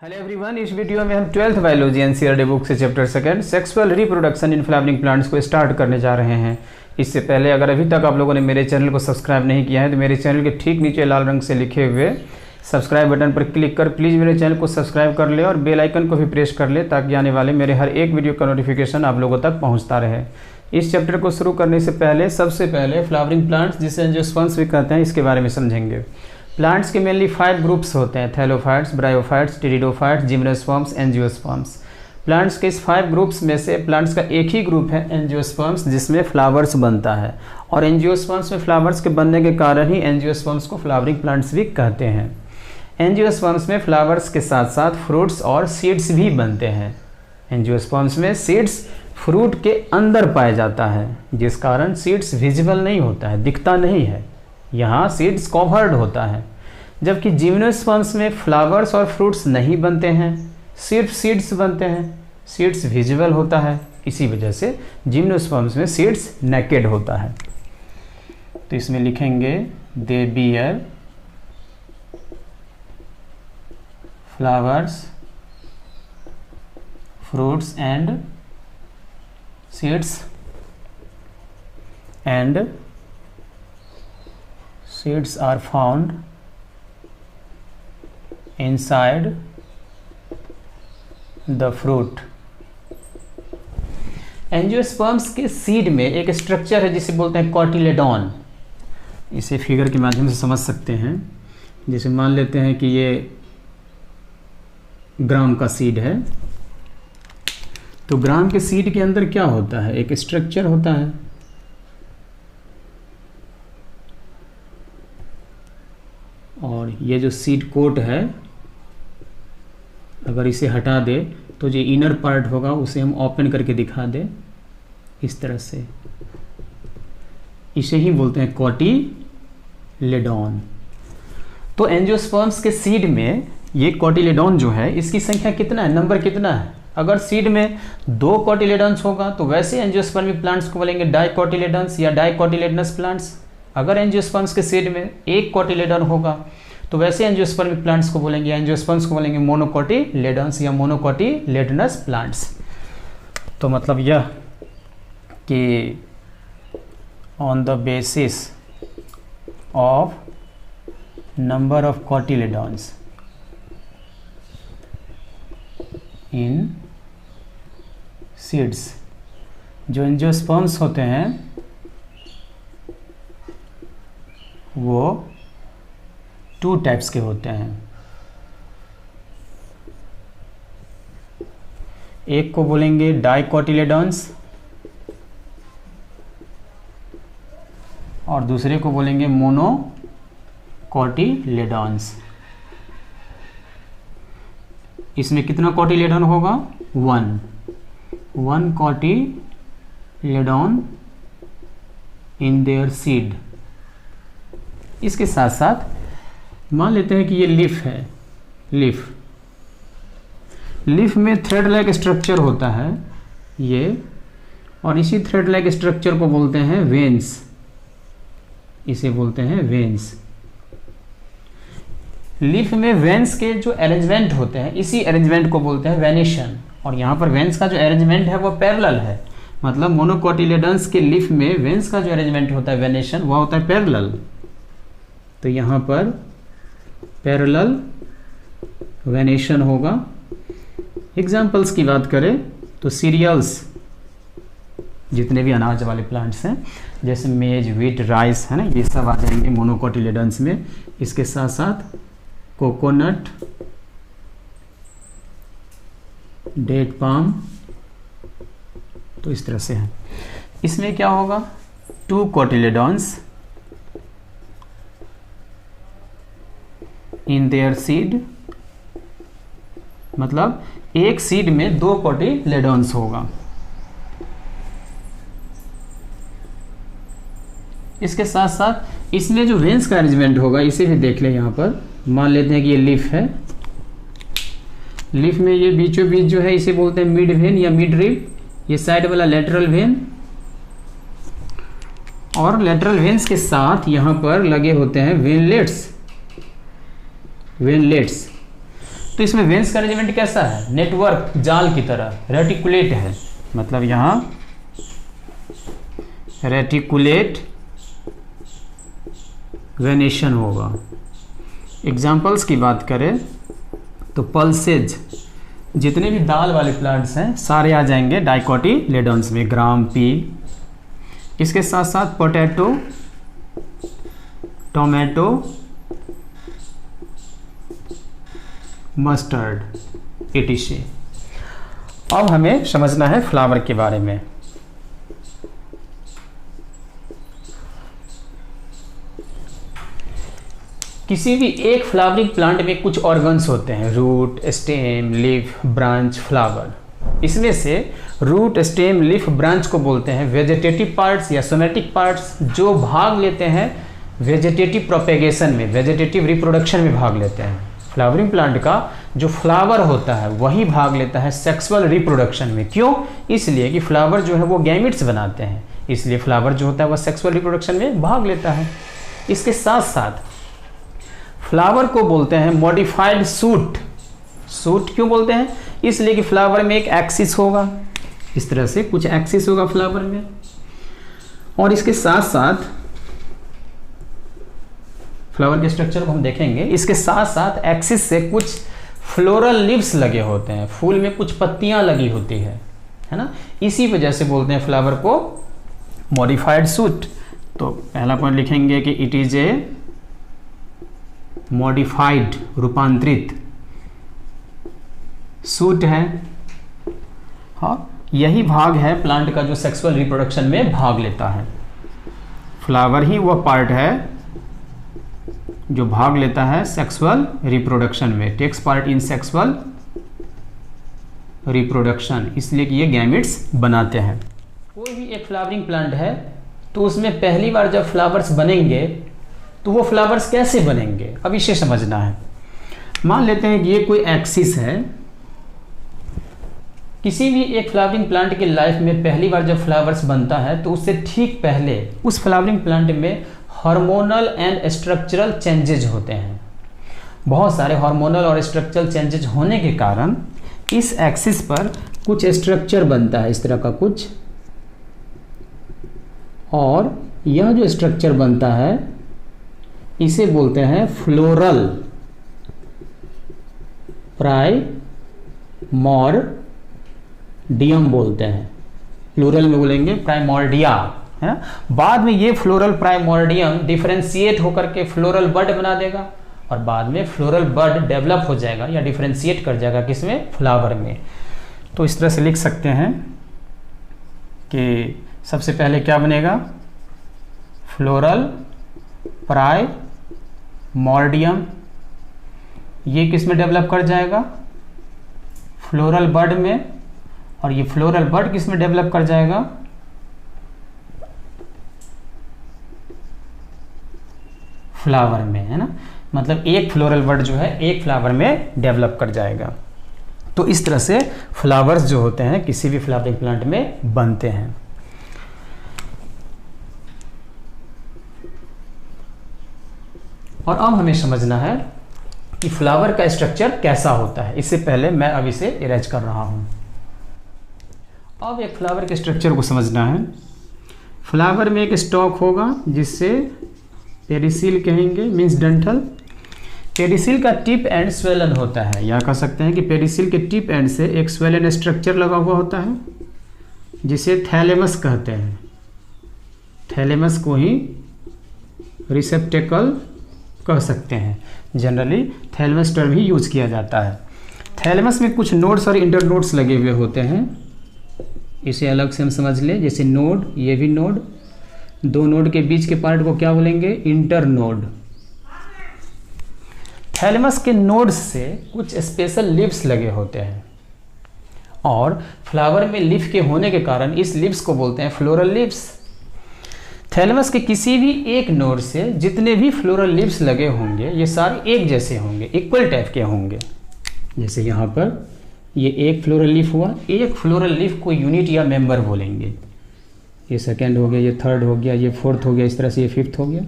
Hello everyone, इस video में हम 12th बायोलॉजी एनसीईआरटी बुक से chapter second sexual reproduction in flowering plants को स्टार्ट करने जा रहे हैं। इससे पहले अगर अभी तक आप लोगों ने मेरे चैनल को सब्सक्राइब नहीं किया है तो मेरे चैनल के ठीक नीचे लाल रंग से लिखे हुए सब्सक्राइब बटन पर क्लिक कर प्लीज़ मेरे चैनल को सब्सक्राइब कर ले और बेल आइकन को भी प्रेस कर ले ताकि आने वाले मेरे हर एक वीडियो का नोटिफिकेशन आप लोगों तक पहुँचता रहे। इस चैप्टर को शुरू करने से पहले सबसे पहले फ्लावरिंग प्लांट्स जिसे एंजियोस्पर्म्स भी कहते हैं इसके बारे में समझेंगे। प्लांट्स के मेनली 5 ग्रुप्स होते हैं, thallophytes, bryophytes, pteridophytes, gymnosperms, angiosperms. Plants के इस 5 ग्रुप्स में से प्लांट्स का एक ही ग्रुप है एंजियोस्पर्म्स जिसमें फ्लावर्स बनता है और एंजियोस्पर्म्स में फ्लावर्स के बनने के कारण ही एंजियोस्पर्म्स को फ्लावरिंग प्लांट्स भी कहते हैं। एंजियोस्पर्म्स में फ्लावर्स के साथ साथ फ्रूट्स और सीड्स भी बनते हैं। एंजियोस्पर्म्स में सीड्स फ्रूट के अंदर पाया जाता है जिस कारण सीड्स विजिबल नहीं होता है, दिखता नहीं है, यहाँ सीड्स कवर्ड होता है। जबकि जिम्नोस्पर्म्स में फ्लावर्स और फ्रूट्स नहीं बनते हैं, सिर्फ सीड्स बनते हैं, सीड्स विजिबल होता है, इसी वजह से जिम्नोस्पर्म्स में सीड्स नेकेड होता है। तो इसमें लिखेंगे दे beer flowers, fruits and seeds and seeds are found inside the fruit। Angiosperms के सीड में एक स्ट्रक्चर है जिसे बोलते हैं कॉटिलेडॉन। इसे फिगर के माध्यम से समझ सकते हैं। जैसे मान लेते हैं कि ये ग्राम का सीड है, तो ग्राम के सीड के अंदर क्या होता है, एक स्ट्रक्चर होता है। और ये जो सीड कोट है, अगर इसे हटा दे तो जो इनर पार्ट होगा उसे हम ओपन करके दिखा दे इस तरह से, इसे ही बोलते हैं कॉटिलेडॉन। तो एंजियोस्पर्म्स के सीड में ये कॉटिलेडॉन जो है इसकी संख्या कितना है, नंबर कितना है। अगर सीड में 2 कॉटिलेडॉन्स होगा तो वैसे एंजियोस्पर्मिक प्लांट्स को बोलेंगे डाइकोटिलेडॉन्स या डाइकोटिलेडनस प्लांट्स। अगर एंजियोस्पर्म्स के सीड में 1 कॉटिलेडॉन होगा तो वैसे एंजियोस्पर्मिक प्लांट्स को बोलेंगे, एंजियोस्पर्म्स को बोलेंगे मोनोकोटिलेडॉन्स या मोनोकोटिलेडनस प्लांट्स। तो मतलब यह कि on the basis of number of cotyledons in seeds, जो एंजियोस्पर्म्स होते हैं वो 2 टाइप्स के होते हैं। एक को बोलेंगे डाइकोटिलेडॉन्स और दूसरे को बोलेंगे मोनोकोटिलेडॉन्स। इसमें कितना कोटिलेडॉन होगा, 1 कोटिलेडॉन इन देयर सीड। इसके साथ साथ मान लेते हैं कि ये लीफ है, लीफ में थ्रेड लाइक स्ट्रक्चर होता है ये, और इसी थ्रेड लाइक स्ट्रक्चर को बोलते हैं वेन्स, इसे बोलते हैं वेन्स। लीफ में वेन्स के जो अरेंजमेंट होते हैं इसी अरेंजमेंट को बोलते हैं वेनेशन, और यहाँ पर वेन्स का जो अरेंजमेंट है वो पैरेलल है। मतलब मोनोकोटिलेडॉन्स के लीफ में वेन्स का जो अरेंजमेंट होता है वेनेशन वह होता है पैरेलल। तो यहाँ पर पैरेलल वेनेशन होगा। एग्जाम्पल्स की बात करें तो सीरियल्स, जितने भी अनाज वाले प्लांट्स हैं जैसे मेज, व्हीट, राइस है ना, ये सब आ जाएंगे मोनोकोटिलेडॉन्स में। इसके साथ साथ कोकोनट, डेट पाम, तो इस तरह से है। इसमें क्या होगा, 2 कोटिलेडॉन्स इन देयर सीड, मतलब एक सीड में 2 कोटिलेडॉन्स होगा। इसके साथ साथ इसमें जो वेन्स का अरेंजमेंट होगा इसे भी देख लें। यहाँ पर मान लेते हैं कि ये लीफ है, लीफ में ये बीचों बीच जो है इसे बोलते हैं मिड वेन या मिड रिब, ये साइड वाला लेटरल वेन, और लेटरल वेन्स के साथ यहाँ पर लगे होते हैं वेनलेट्स। तो इसमें वेन्स का अरेंजमेंट कैसा है, नेटवर्क जाल की तरह, रेटिकुलेट है, मतलब यहाँ रेटिकुलेट वेनेशन होगा। एग्जाम्पल्स की बात करें तो पल्सेज, जितने भी दाल वाले प्लांट्स हैं सारे आ जाएंगे डाइकोटिलेडॉन्स में, ग्राम पी। इसके साथ साथ पोटैटो, टोमेटो, मस्टर्ड, etc। अब हमें समझना है फ्लावर के बारे में। किसी भी एक फ्लावरिंग प्लांट में कुछ ऑर्गन्स होते हैं, root, stem, leaf, branch, flower. इसमें से रूट, स्टेम, लीफ, ब्रांच को बोलते हैं वेजिटेटिव पार्ट्स या सोमेटिक पार्ट्स, जो भाग लेते हैं वेजिटेटिव प्रोपेगेशन में, वेजिटेटिव रिप्रोडक्शन में भाग लेते हैं। फ्लावरिंग प्लांट का जो फ्लावर होता है वही भाग लेता है सेक्सुअल रिप्रोडक्शन में। क्यों? इसलिए कि फ्लावर जो है वो गैमेट्स बनाते हैं, इसलिए फ्लावर जो होता है वह सेक्सुअल रिप्रोडक्शन में भाग लेता है। इसके साथ साथ फ्लावर को बोलते हैं मॉडिफाइड सूट। सूट क्यों बोलते हैं? इसलिए कि फ्लावर में एक एक्सिस होगा, इस तरह से कुछ एक्सिस होगा फ्लावर में, और इसके साथ साथ फ्लावर के स्ट्रक्चर को हम देखेंगे। इसके साथ साथ एक्सिस से कुछ फ्लोरल लीव्स लगे होते हैं, फूल में कुछ पत्तियां लगी होती है ना, इसी वजह से बोलते हैं फ्लावर को मॉडिफाइड सूट। तो पहला पॉइंट लिखेंगे कि इट इज ए मॉडिफाइड, रूपांतरित सूट है। हाँ, यही भाग है प्लांट का जो सेक्सुअल रिप्रोडक्शन में भाग लेता है। फ्लावर ही वह पार्ट है जो भाग लेता है सेक्सुअल रिप्रोडक्शन में, takes part in sexual reproduction, इसलिए कि ये गैमेट्स बनाते हैं। कोई भी एक फ्लावरिंग प्लांट है तो उसमें पहली बार जब फ्लावर्स बनेंगे तो वो फ्लावर्स कैसे बनेंगे, अब इसे समझना है। मान लेते हैं कि ये कोई एक्सिस है। किसी भी एक फ्लावरिंग प्लांट की लाइफ में पहली बार जब फ्लावर्स बनता है तो उससे ठीक पहले उस फ्लावरिंग प्लांट में हार्मोनल एंड स्ट्रक्चरल चेंजेज होते हैं। बहुत सारे हार्मोनल और स्ट्रक्चरल चेंजेज होने के कारण इस एक्सिस पर कुछ स्ट्रक्चर बनता है, इस तरह का कुछ, और यह जो स्ट्रक्चर बनता है इसे बोलते हैं फ्लोरल प्राइमोर्डियम बोलते हैं। प्लूरल में बोलेंगे प्राइमोर्डिया, है ना। बाद में ये फ्लोरल प्राइमोर्डियम डिफरेंशिएट होकर के फ्लोरल बड बना देगा, और बाद में फ्लोरल बड डेवलप हो जाएगा या डिफरेंशिएट कर जाएगा किसमें, फ्लावर में। तो इस तरह से लिख सकते हैं कि सबसे पहले क्या बनेगा, फ्लोरल प्राइमोर्डियम, ये किस में डेवलप कर जाएगा, फ्लोरल बड में, और ये फ्लोरल बड किस में डेवलप कर जाएगा, फ्लावर में, है ना। मतलब एक फ्लोरल बड जो है एक फ्लावर में डेवलप कर जाएगा। तो इस तरह से फ्लावर्स जो होते हैं किसी भी फ्लावरिंग प्लांट में बनते हैं। और अब हमें समझना है कि फ्लावर का स्ट्रक्चर कैसा होता है। इससे पहले मैं अब इसे इरेज कर रहा हूं। अब एक फ्लावर के स्ट्रक्चर को समझना है। फ्लावर में एक स्टॉक होगा जिससे पेरिसिल कहेंगे, मीन्स डंठल। पेरिसिल का टिप एंड स्वेलन होता है, या कह सकते हैं कि पेरिसिल के टिप एंड से एक स्वेलन स्ट्रक्चर लगा हुआ होता है जिसे थैलेमस कहते हैं। थैलेमस को ही रिसेप्टेकल कह सकते हैं। जनरली थैलेमस टर्म ही यूज किया जाता है। थैलेमस में कुछ नोड्स और इंटर नोड्स लगे हुए होते हैं, इसे अलग से हम समझ लें। जैसे नोड, ये भी नोड, दो नोड के बीच के पार्ट को क्या बोलेंगे, इंटर नोड। थैलेमस के नोड्स से कुछ स्पेशल लीव्स लगे होते हैं, और फ्लावर में लीफ के होने के कारण इस लीव्स को बोलते हैं फ्लोरल लीव्स। थैलेमस के किसी भी एक नोड से जितने भी फ्लोरल लीव्स लगे होंगे ये सारे एक जैसे होंगे, इक्वल टाइप के होंगे। जैसे यहाँ पर ये एक फ्लोरल लीफ हुआ, एक फ्लोरल लीफ को यूनिट या मेंबर बोलेंगे। ये सेकेंड हो गया, ये थर्ड हो गया, ये फोर्थ हो गया, इस तरह से ये फिफ्थ हो गया।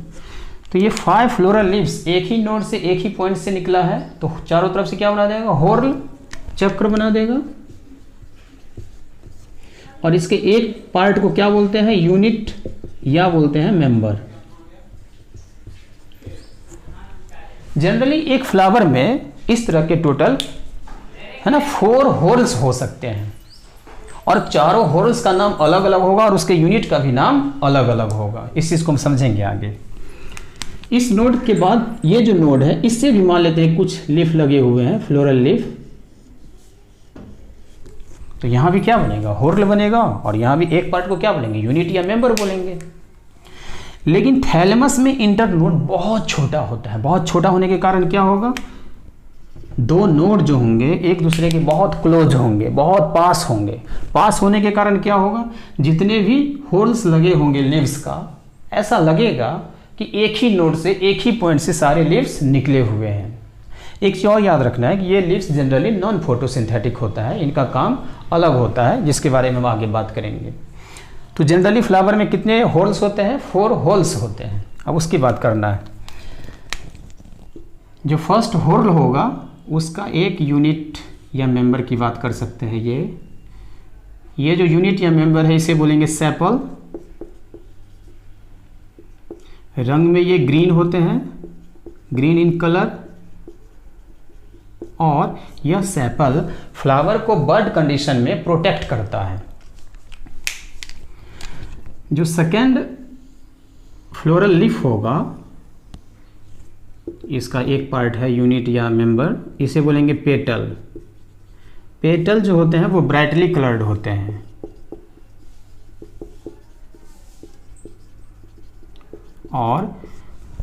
तो ये 5 फ्लोरल लीव्स एक ही नोड से एक ही पॉइंट से निकला है, तो चारों तरफ से क्या बना देगा, हॉर्ल चक्र बना देगा। और इसके एक पार्ट को क्या बोलते हैं, यूनिट या बोलते हैं मेंबर। जनरली एक फ्लावर में इस तरह के टोटल है ना 4 होल्स हो सकते हैं, और चारों होल्स का नाम अलग अलग होगा और उसके यूनिट का भी नाम अलग अलग होगा। इस चीज को हम समझेंगे आगे। इस नोड के बाद ये जो नोड है, इससे भी मान लेते हैं कुछ लीफ लगे हुए हैं, फ्लोरल लीफ, तो यहां भी क्या बनेगा, हॉर्ल बनेगा, और यहां भी एक पार्ट को क्या बोलेंगे, यूनिट या मेंबर बोलेंगे। लेकिन थैलेमस में इंटरनोड बहुत छोटा होता है। बहुत छोटा होने के कारण क्या होगा, 2 नोड जो होंगे एक दूसरे के बहुत क्लोज होंगे, बहुत पास होंगे। पास होने के कारण क्या होगा, जितने भी होल्स लगे होंगे लीव्स का, ऐसा लगेगा कि एक ही नोड से एक ही पॉइंट से सारे लीव्स निकले हुए हैं। एक चीज और याद रखना है कि ये लीव्स जनरली नॉन फोटोसिंथेटिक होता है, इनका काम अलग होता है, जिसके बारे में हम आगे बात करेंगे। तो जनरली फ्लावर में कितने होल्स होते हैं, 4 होल्स होते हैं। अब उसकी बात करना है। जो फर्स्ट होल होगा उसका एक यूनिट या मेंबर की बात कर सकते हैं। ये जो यूनिट या मेंबर है इसे बोलेंगे सेपल। रंग में ये ग्रीन होते हैं, ग्रीन इन कलर, और यह सेपल फ्लावर को बर्ड कंडीशन में प्रोटेक्ट करता है। जो सेकेंड फ्लोरल लीफ होगा, इसका एक पार्ट है यूनिट या मेंबर, इसे बोलेंगे पेटल। पेटल जो होते हैं वो ब्राइटली कलर्ड होते हैं, और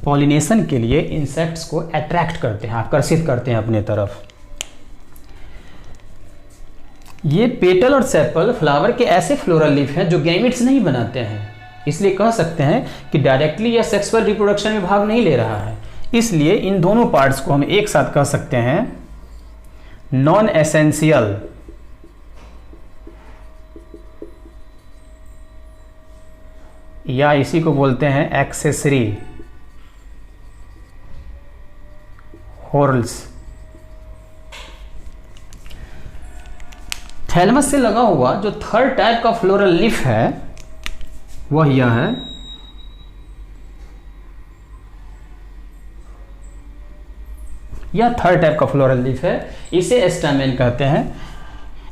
पॉलिनेशन के लिए इंसेक्ट्स को अट्रैक्ट करते हैं, आकर्षित करते हैं अपने तरफ। ये पेटल और सेपल फ्लावर के ऐसे फ्लोरल लीफ हैं जो गैमेट्स नहीं बनाते हैं, इसलिए कह सकते हैं कि डायरेक्टली या सेक्सुअल रिप्रोडक्शन में भाग नहीं ले रहा है। इसलिए इन दोनों पार्ट्स को हम एक साथ कह सकते हैं नॉन एसेंशियल, या इसी को बोलते हैं एक्सेसरी हॉर्ल्स। थैलेमस से लगा हुआ जो थर्ड टाइप का फ्लोरल लीफ है वह यह है। यह थर्ड टाइप का फ्लोरल लीफ है, इसे एस्टामेन कहते हैं।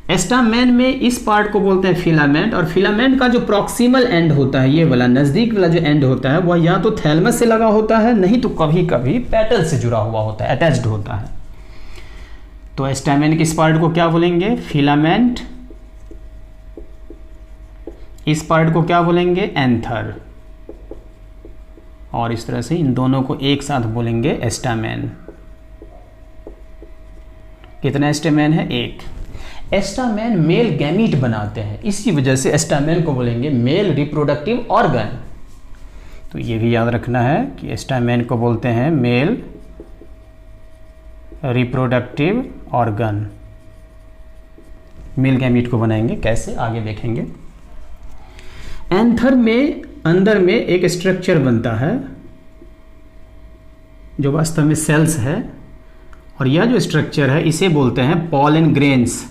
एस्टामेन में इस पार्ट को बोलते हैं फिलामेंट, और फिलामेंट का जो प्रॉक्सिमल एंड होता है, ये वाला नजदीक वाला जो एंड होता है, वह या तो थैलेमस से लगा होता है, नहीं तो कभी कभी पेटल से जुड़ा हुआ होता है, अटैच्ड होता है। तो एस्टामेन के इस पार्ट को क्या बोलेंगे, फिलामेंट। इस पार्ट को क्या बोलेंगे, एंथर। और इस तरह से इन दोनों को एक साथ बोलेंगे एस्टामेन। कितना एस्टामेन है, एक। एस्टामेन मेल गैमीट बनाते हैं, इसी वजह से एस्टामेन को बोलेंगे मेल रिप्रोडक्टिव ऑर्गन। तो ये भी याद रखना है कि एस्टामेन को बोलते हैं male reproductive organ. Male gamete को बनाएंगे कैसे, आगे देखेंगे। एंथर में अंदर में एक स्ट्रक्चर बनता है जो वास्तव में सेल्स है, और यह जो स्ट्रक्चर है इसे बोलते हैं पॉलन ग्रेन्स।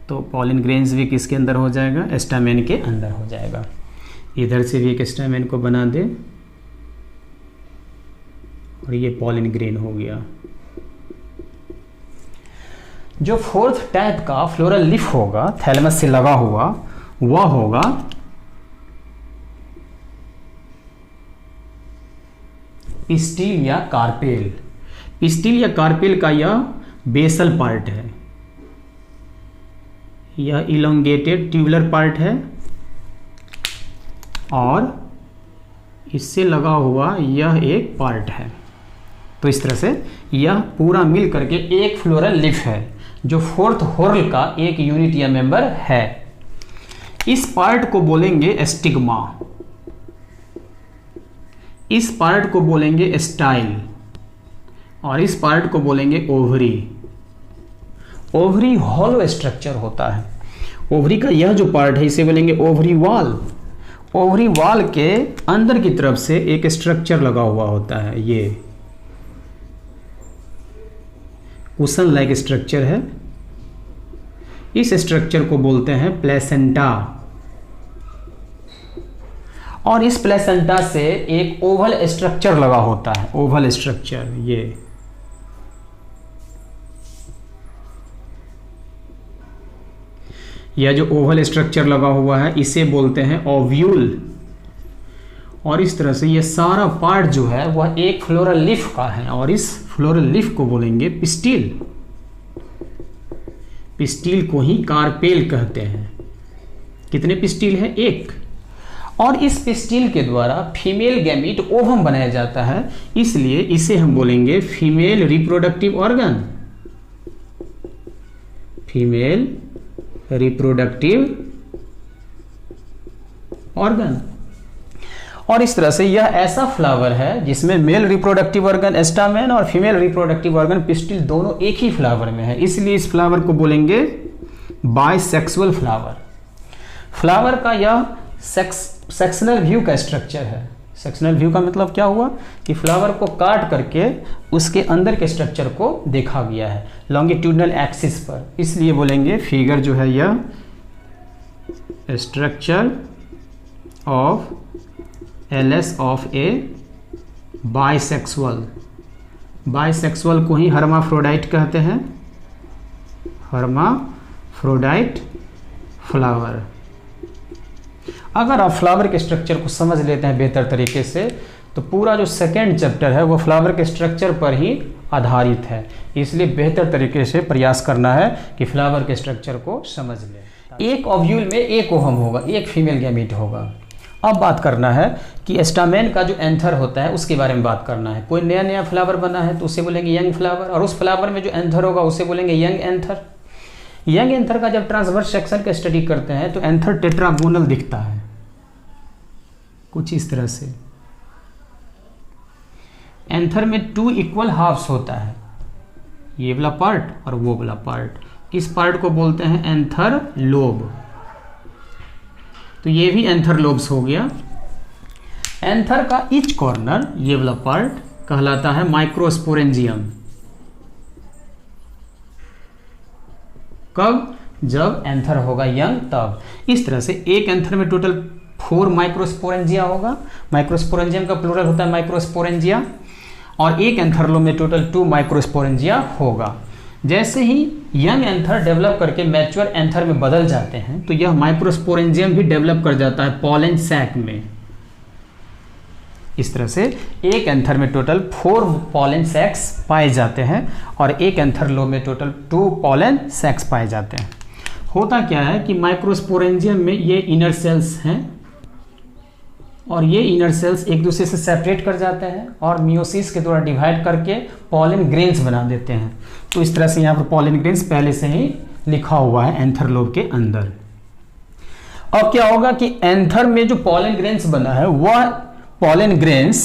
तो पॉलन ग्रेन्स भी किसके अंदर हो जाएगा, एस्टामेन के अंदर हो जाएगा। इधर से भी एक एस्टामेन को बना दे, और ये पॉलन ग्रेन हो गया। जो फोर्थ टाइप का फ्लोरल लीफ होगा थैलेमस से लगा हुआ, वह होगा पिस्टिल या कार्पेल। पिस्टिल या कार्पेल का यह बेसल पार्ट है, यह इलोंगेटेड ट्यूबुलर पार्ट है, और इससे लगा हुआ यह एक पार्ट है। तो इस तरह से यह पूरा मिल करके एक फ्लोरल लीफ है जो फोर्थ हॉर्ल का एक यूनिट या मेंबर है। इस पार्ट को बोलेंगे स्टिग्मा, इस पार्ट को बोलेंगे स्टाइल, और इस पार्ट को बोलेंगे ओवरी। ओवरी हॉलो स्ट्रक्चर होता है। ओवरी का यह जो पार्ट है इसे बोलेंगे ओवरी वॉल। ओवरी वॉल के अंदर की तरफ से एक स्ट्रक्चर लगा हुआ होता है, ये कुशन लाइक स्ट्रक्चर है। इस स्ट्रक्चर को बोलते हैं प्लेसेंटा, और इस प्लेसेंटा से एक ओवल स्ट्रक्चर लगा होता है, ओवल स्ट्रक्चर। ये यह जो ओवल स्ट्रक्चर लगा हुआ है इसे बोलते हैं ओव्यूल। और इस तरह से ये सारा पार्ट जो है वह एक फ्लोरल लीफ का है, और इस फ्लोरल लीफ को बोलेंगे पिस्टिल। पिस्टिल को ही कार्पेल कहते हैं। कितने पिस्टिल है? एक। और इस पिस्टिल के द्वारा फीमेल गैमीट ओवम बनाया जाता है, इसलिए इसे हम बोलेंगे female reproductive organ. Female reproductive organ. और इस तरह से यह ऐसा फ्लावर है जिसमें मेल रिप्रोडक्टिव ऑर्गन स्टामेन और फीमेल रिप्रोडक्टिव ऑर्गन पिस्टिल दोनों एक ही फ्लावर में है, इसलिए इस फ्लावर को बोलेंगे बाइसेक्सुअल फ्लावर। फ्लावर का यह सेक्शनल व्यू का स्ट्रक्चर है। सेक्शनल व्यू का मतलब क्या हुआ कि फ्लावर को काट करके उसके अंदर के स्ट्रक्चर को देखा गया है लॉन्गिट्यूडनल एक्सिस पर, इसलिए बोलेंगे फिगर जो है यह structure of LS of A bisexual. Bisexual को ही हर्माफ्रोडाइट कहते हैं, हर्माफ्रोडाइट फ्लावर। अगर आप फ्लावर के स्ट्रक्चर को समझ लेते हैं बेहतर तरीके से तो पूरा जो सेकेंड चैप्टर है वो फ्लावर के स्ट्रक्चर पर ही आधारित है, इसलिए बेहतर तरीके से प्रयास करना है कि फ्लावर के स्ट्रक्चर को समझ लें। एक ओव्यूल में एक ओवम होगा, एक फीमेल गैमीट होगा। अब बात करना है कि स्टामेन का जो एंथर होता है उसके बारे में बात करना है। कोई नया नया फ्लावर बना है तो उसे बोलेंगे यंग फ्लावर, और उस फ्लावर में जो एंथर होगा उसे बोलेंगे यंग एंथर। यंग एंथर का जब ट्रांसवर्स सेक्शन का स्टडी करते हैं तो एंथर टेट्रागोनल दिखता है कुछ इस तरह से। एंथर में 2 इक्वल हाफ्स होता है, ये वाला पार्ट और वो वाला पार्ट। इस पार्ट को बोलते हैं एंथर लोब, तो ये भी एंथर लोब्स हो गया। एंथर का ईच कॉर्नर, ये वाला पार्ट, कहलाता है माइक्रोस्पोरेंजियम। कब? जब एंथर होगा यंग तब। इस तरह से एक एंथर में टोटल 4 माइक्रोस्पोरेंजिया होगा। माइक्रोस्पोरेंजियम का प्लूरल होता है माइक्रोस्पोरेंजिया, और एक एंथरलोब में टोटल 2 माइक्रोस्पोरेंजिया होगा। जैसे ही यंग एंथर डेवलप करके मैच्योर एंथर में बदल जाते हैं तो यह माइक्रोस्पोरेंजियम भी डेवलप कर जाता है पॉलन सैक में। इस तरह से एक एंथर में टोटल 4 पॉलन सैक्स पाए जाते हैं और एक एंथरलोब में टोटल 2 पॉलन सैक्स पाए जाते हैं। होता क्या है कि माइक्रोस्पोरेंजियम में ये इनर सेल्स हैं और ये इनर सेल्स एक दूसरे से सेपरेट कर जाते हैं और मियोसिस के द्वारा डिवाइड करके पॉलन ग्रेन्स बना देते हैं। तो इस तरह से यहाँ पर पॉलन ग्रेन्स पहले से ही लिखा हुआ है एंथरलोब के अंदर। अब क्या होगा कि एंथर में जो पॉलन ग्रेन्स बना है वह पॉलन ग्रेन्स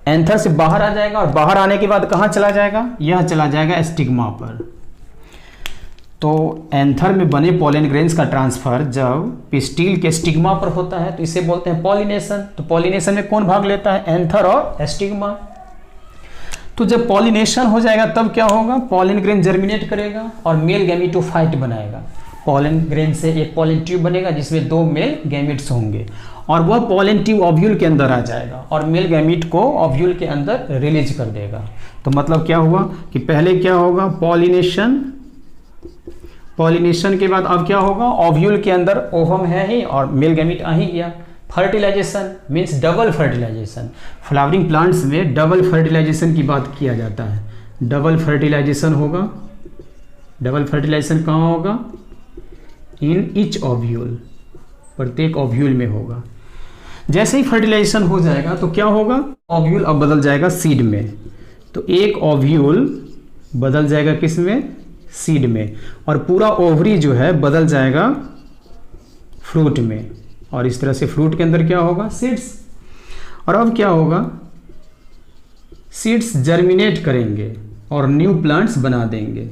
एंथर से बाहर आ जाएगा और बाहर आने के बाद कहाँ चला जाएगा? यह चला जाएगा स्टिग्मा पर। तो एंथर में बने पॉलन ग्रेन्स का ट्रांसफर जब पिस्टिल के स्टिग्मा पर होता है तो इसे बोलते हैं पॉलिनेशन। तो पॉलिनेशन में कौन भाग लेता है? एंथर और स्टिग्मा। तो जब पॉलिनेशन हो जाएगा तब क्या होगा? पॉलन ग्रेन जर्मिनेट करेगा और मेल गैमीटोफाइट बनाएगा। पॉलन ग्रेन से एक पॉलन ट्यूब बनेगा जिसमें 2 मेल गैमीट्स होंगे और वह पॉलन ट्यूब ओव्यूल के अंदर आ जाएगा और मेल गैमीट को ओव्यूल के अंदर रिलीज कर देगा। तो मतलब क्या हुआ कि पहले क्या होगा? पॉलिनेशन। पॉलिनेशन के बाद अब क्या होगा? ओव्यूल के अंदर ओवम है ही और मेल गैमीट आ ही गया। Fertilisation means double fertilisation. Flowering plants में डबल फर्टिलाइजेशन की बात किया जाता है। डबल फर्टिलाइजेशन होगा। डबल फर्टिलाइजेशन कहाँ होगा? इन ईच ओव्यूल, प्रत्येक ओव्यूल में होगा। जैसे ही फर्टिलाइजेशन हो जाएगा तो क्या होगा? ओव्यूल अब बदल जाएगा सीड में। तो एक ओव्यूल बदल जाएगा किस में? सीड में। और पूरा ओवरी जो है बदल जाएगा फ्रूट में। और इस तरह से फ्रूट के अंदर क्या होगा? सीड्स। और अब क्या होगा? सीड्स जर्मिनेट करेंगे और न्यू प्लांट्स बना देंगे।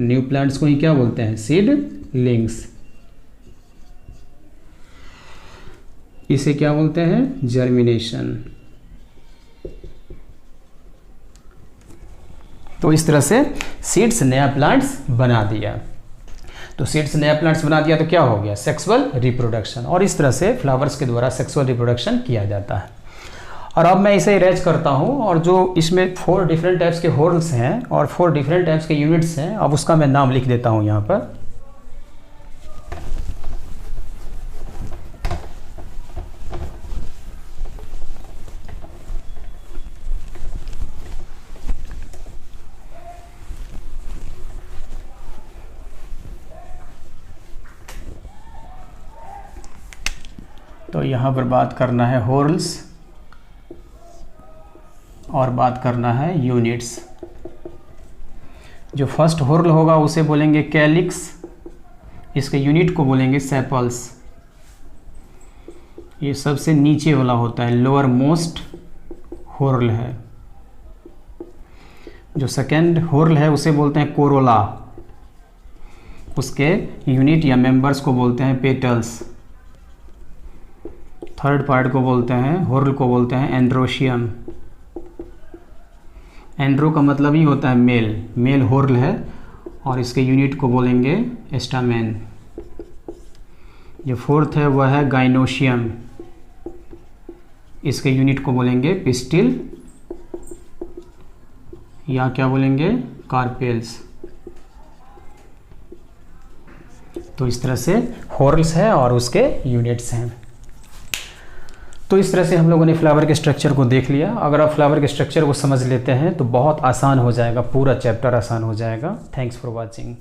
न्यू प्लांट्स को ही क्या बोलते हैं? सीड लिंग्स। इसे क्या बोलते हैं? जर्मिनेशन। तो इस तरह से सीड्स नया प्लांट्स बना दिया। तो सीड्स नया प्लांट्स बना दिया तो क्या हो गया? Sexual reproduction. और इस तरह से फ्लावर्स के द्वारा सेक्सुअल रिप्रोडक्शन किया जाता है। और अब मैं इसे इरेज करता हूँ, और जो इसमें 4 डिफरेंट टाइप्स के होल्स हैं और 4 डिफरेंट टाइप्स के यूनिट्स हैं, अब उसका मैं नाम लिख देता हूँ यहाँ पर। तो यहाँ पर बात करना है होल्स और बात करना है यूनिट्स। जो फर्स्ट होर्ल होगा उसे बोलेंगे कैलिक्स, इसके यूनिट को बोलेंगे सेपल्स। ये सबसे नीचे वाला होता है, लोअर मोस्ट होर्ल है। जो सेकेंड होर्ल है उसे बोलते हैं कोरोला, उसके यूनिट या मेंबर्स को बोलते हैं पेटल्स। थर्ड पार्ट को बोलते हैं, होर्ल को बोलते हैं एंड्रोशियम। एंड्रो का मतलब ही होता है मेल, मेल होर्ल है, और इसके यूनिट को बोलेंगे स्टामेन। जो फोर्थ है वह है गाइनोशियम, इसके यूनिट को बोलेंगे पिस्टिल या क्या बोलेंगे? कार्पेल्स। तो इस तरह से होर्ल्स है और उसके यूनिट्स हैं। तो इस तरह से हम लोगों ने फ्लावर के स्ट्रक्चर को देख लिया। अगर आप फ्लावर के स्ट्रक्चर को समझ लेते हैं तो बहुत आसान हो जाएगा, पूरा चैप्टर आसान हो जाएगा। Thanks for watching.